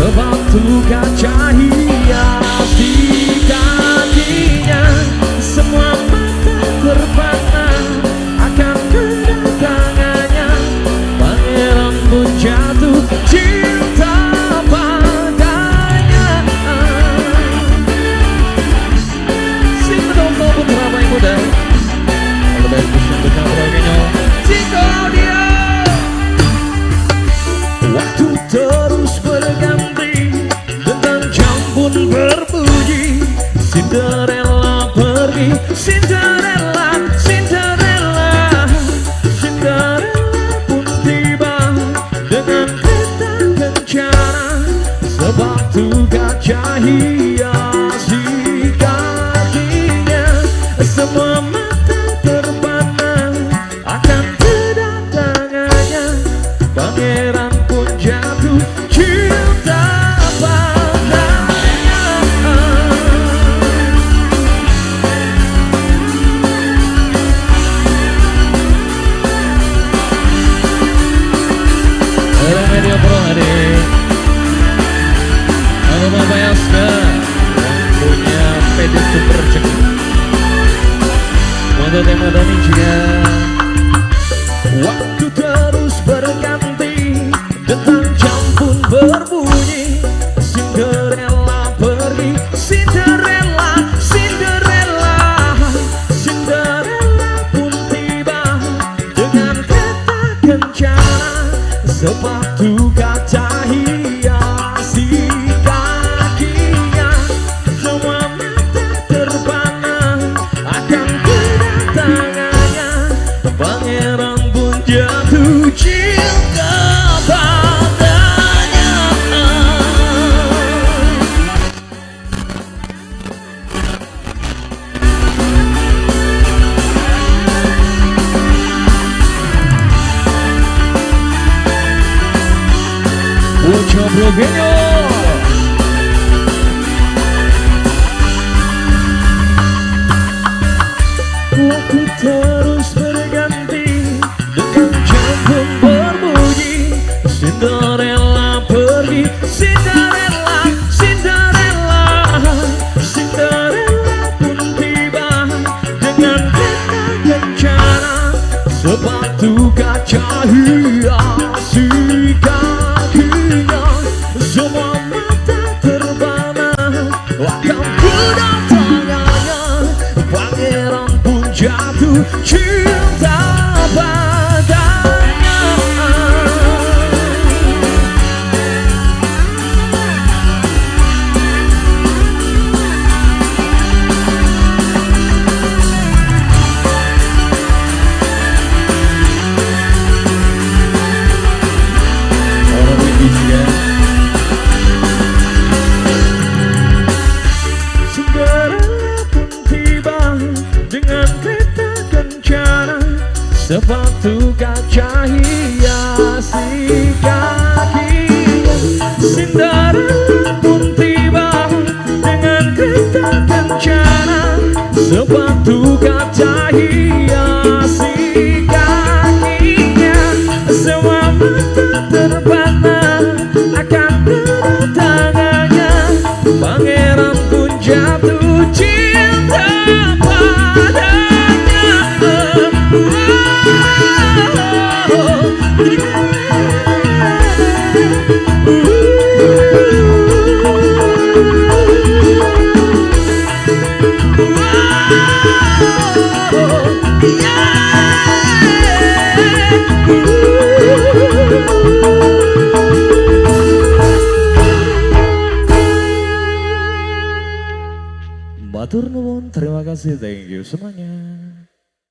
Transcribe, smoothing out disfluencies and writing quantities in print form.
Sepatu kaca hiasi kakinya, semua mata terpana akan kedatangannya. Pangeran pun jatuh cinta padanya. Sing dong putra baik muda. All the best untuk kamu Chico Audio. Waktu terus berganti, tentang jam pun berbunyi. Cinderella pergi, Cinderella, Cinderella. Cinderella pun tiba dengan kereta kencana. Sepatu kaca hiasi kakinya, semua mata terpana akan kedatangannya. Pangeran pun jatuh cinta padanya. Halo Media Pro adik, halo Bapak Yaska yang punya PD super cepat. Untuk tema Doni juga. Waktu terus berganti, detak jam pun berbunyi. Cinderella pergi, Cinderella, Cinderella. Cinderella pun tiba dengan kereta kencana. Sepatu kaca hiasi kakinya, semua mata terpana akan kedatangannya. Pangeran pun jatuh cinta padanya. Ucap Rogenyo. Waktu terus berganti, dekat jam pun berbunyi. Cinderella pergi, Cinderella, Cinderella. Cinderella pun tiba dengan kereta kencana. Sepatu kaca hiasi kakinya, semua mata terbana akan kedatangannya. Pangeran pun jatuh cinta padanya. Orang ini juga. Cinderella pun tiba dengan kereta kencana. Sepatu kaca hiasi kakinya, Cinderella pun tiba dengan kereta kencana. Sepatu kaca hiasi kakinya, semua mata terpana akan kedatangannya. Pangeran pun jatuh cinta padanya. Matur nuwun, terima kasih, thank you semuanya.